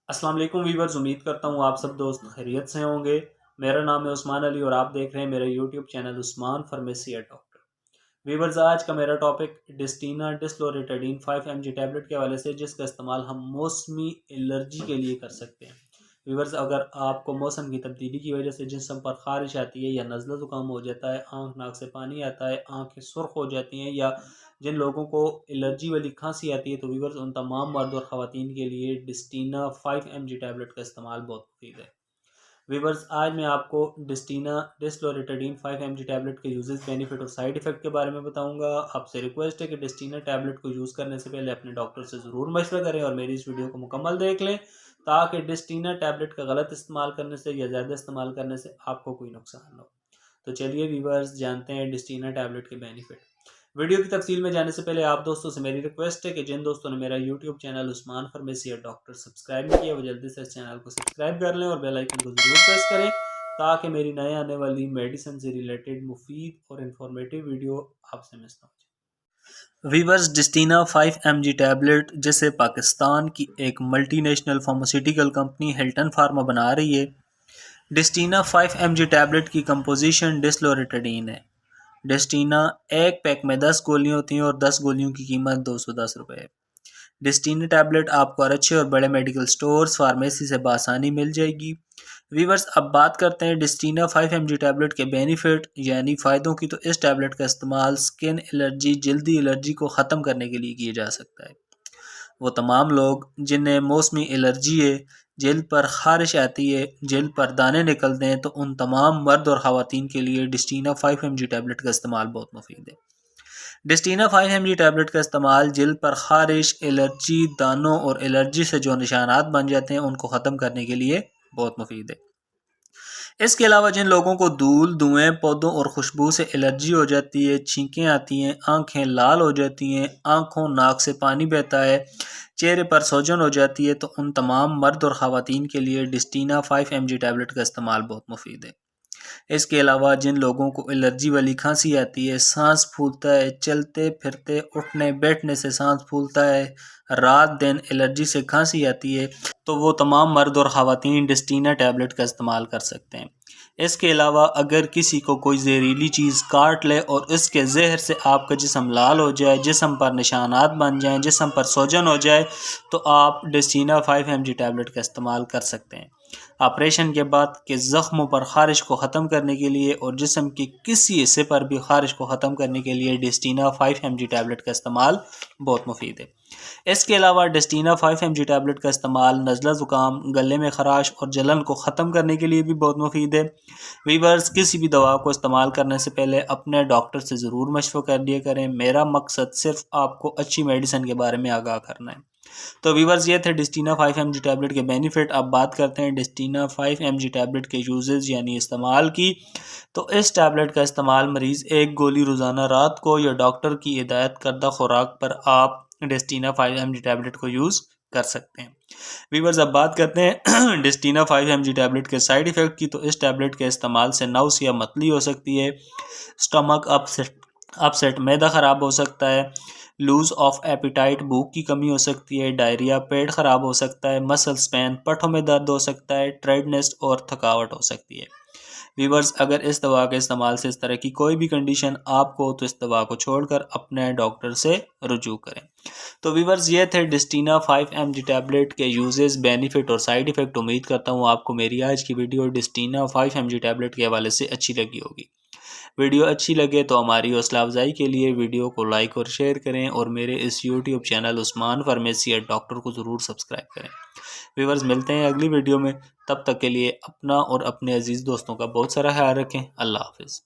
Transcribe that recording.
अस्सलाम वालेकुम वीवर्स, उम्मीद करता हूँ आप सब दोस्त खैरियत से होंगे। मेरा नाम है उस्मान अली और आप देख रहे हैं मेरा YouTube channel Usman pharmacy and doctor. Viewers, आज का मेरा टॉपिक डिस्टीना डिस्लोरेटाडीन 5 mg टैबलेट के हवाले से, जिसका इस्तेमाल हम मौसमी एलर्जी के लिए कर सकते हैं। वीवर्स, अगर आपको मौसम की तब्दीली की वजह से जिस्म पर खारिश आती है या नज़ला ज़ुकाम हो जाता है, आँख नाक से पानी आता है, आँखें सुर्ख हो जाती हैं, या जिन लोगों को एलर्जी वाली खांसी आती है, तो वीवर्स उन तमाम मर्द और ख़वातीन के लिए डिस्टीना 5 mg टैबलेट का इस्तेमाल बहुत मुफीद है। वीवर्स, आज मैं आपको डिस्टीना डिस्लोरेटाडीन 5 mg टैबलेट के यूजेस, बेनिफिट और साइड इफ़ेक्ट के बारे में बताऊंगा। आपसे रिक्वेस्ट है कि डिस्टीना टैबलेट को यूज़ करने से पहले अपने डॉक्टर से ज़रूर मशवरा करें और मेरी इस वीडियो को मुकम्मल देख लें, ताकि डिस्टीना टैबलेट का गलत इस्तेमाल करने से या ज़्यादा इस्तेमाल करने से आपको कोई नुकसान न हो। तो चलिए वीवर्स, जानते हैं डिस्टीना टैबलेट के बेनिफिट। वीडियो की तफसील में जाने से पहले आप दोस्तों से मेरी रिक्वेस्ट है कि जिन दोस्तों ने मेरा YouTube channel Usman pharmacy and doctor subscribe नहीं किया, वो जल्दी से इस चैनल को सब्सक्राइब कर लें और बेल आइकन को ज़रूर प्रेस करें, ताकि मेरी नए आने वाली मेडिसिन से रिलेटेड मुफीद और इन्फॉर्मेटिव वीडियो आपसे मिस ना हो। वीवर्स, डिस्टीना 5 mg टैबलेट जिसे पाकिस्तान की एक multinational pharmaceutical company Hilton pharma बना रही है। डिस्टीना 5 mg टैबलेट की कंपोजिशन डिस्लोरेटाडीन है। डिस्टीना एक पैक में 10 गोलियाँ होती हैं और 10 गोलियों की कीमत 210 रुपये है। डिस्टीना टैबलेट आपको और अच्छे और बड़े मेडिकल स्टोर्स फार्मेसी से बआसानी मिल जाएगी। वीवर्स, अब बात करते हैं डिस्टीना 5 mg टैबलेट के बेनिफिट यानी फ़ायदों की। तो इस टैबलेट का इस्तेमाल स्किन एलर्जी, जल्दी एलर्जी को ख़त्म करने के लिए किया जा सकता है। वो तमाम लोग जिन्हें मौसमी एलर्जी है, जल्द पर ख़ारिश आती है, जल्द पर दाने निकलते हैं, तो उन तमाम मर्द और ख़वातीन के लिए डिस्टीना 5 mg टैबलेट का इस्तेमाल बहुत मुफीद है। डिस्टीना 5 mg टैबलेट का इस्तेमाल जल्द पर ख़ारिश, एलर्जी, दानों और एलर्जी से जो निशानात बन जाते हैं उनको ख़त्म करने के लिए बहुत मुफीद है। इसके अलावा जिन लोगों को धूल, धुएं, पौधों और खुशबू से एलर्जी हो जाती है, छींकें आती हैं, आंखें लाल हो जाती हैं, आंखों नाक से पानी बहता है, चेहरे पर सोजन हो जाती है, तो उन तमाम मर्द और ख़वातीन के लिए डिस्टीना 5 mg टैबलेट का इस्तेमाल बहुत मुफीद है। इसके अलावा जिन लोगों को एलर्जी वाली खांसी आती है, सांस फूलता है, चलते फिरते उठने बैठने से सांस फूलता है, रात दिन एलर्जी से खांसी आती है, तो वो तमाम मर्द और ख़वातीन डिस्टीना टैबलेट का इस्तेमाल कर सकते हैं। इसके अलावा अगर किसी को कोई जहरीली चीज़ काट ले और इसके जहर से आपका जिस्म लाल हो जाए, जिस्म पर निशानात बन जाएं, जिस्म पर सोजन हो जाए, तो आप डिस्टीना 5 mg टैबलेट का इस्तेमाल कर सकते हैं। ऑपरेशन के बाद के ज़ख्मों पर ख़ारिश को ख़त्म करने के लिए और जिस्म के किसी हिस्से पर भी ख़ारिश को ख़त्म करने के लिए डिस्टीना 5 mg टैबलेट का इस्तेमाल बहुत मुफीद है। इसके अलावा डिस्टीना 5 mg टैबलेट का इस्तेमाल नज़ला ज़ुकाम, गले में खराश और जलन को ख़त्म करने के लिए भी बहुत मुफीद है। वीवर्स, किसी भी दवा को इस्तेमाल करने से पहले अपने डॉक्टर से ज़रूर मशवरा कर लिया करें। मेरा मकसद सिर्फ आपको अच्छी मेडिसिन के बारे में आगाह करना है। तो वीवर्स, ये थे डिस्टीना 5 mg टैबलेट के बेनिफिट। अब बात करते हैं डिस्टीना 5 mg टैबलेट के यूजेस यानी इस्तेमाल की। तो इस टैबलेट का इस्तेमाल मरीज़ एक गोली रोज़ाना रात को या डॉक्टर की हिदायत करदा खुराक पर आप डिस्टीना 5 mg टैबलेट को यूज़ कर सकते हैं। वीवर्स, अब बात करते हैं डिस्टीना 5 mg टैबलेट के साइड इफ़ेक्ट की। तो इस टैबलेट के इस्तेमाल से नौस या मतली हो सकती है, स्टमक अपसेट, मैदा ख़राब हो सकता है, लूज़ ऑफ एपिटाइट, भूख की कमी हो सकती है, डायरिया, पेट ख़राब हो सकता है, मसल स्पैन, पठों में दर्द हो सकता है, टायर्डनेस और थकावट हो सकती है। वीवर्स, अगर इस दवा के इस्तेमाल से इस तरह की कोई भी कंडीशन आपको हो, तो इस दवा को छोड़कर अपने डॉक्टर से रुजू करें। तो वीवर्स, ये थे डिस्टीना 5 mg टैबलेट के यूजेस, बेनिफिट और साइड इफ़ेक्ट। उम्मीद करता हूँ आपको मेरी आज की वीडियो डिस्टीना 5 mg टैबलेट के हवाले से अच्छी लगी होगी। वीडियो अच्छी लगे तो हमारी हौसला अफजाई के लिए वीडियो को लाइक और शेयर करें और मेरे इस YouTube channel Usman pharmacy and doctor को ज़रूर सब्सक्राइब करें। व्यूअर्स, मिलते हैं अगली वीडियो में। तब तक के लिए अपना और अपने अजीज़ दोस्तों का बहुत सारा ख्याल रखें। अल्लाह हाफ़िज़।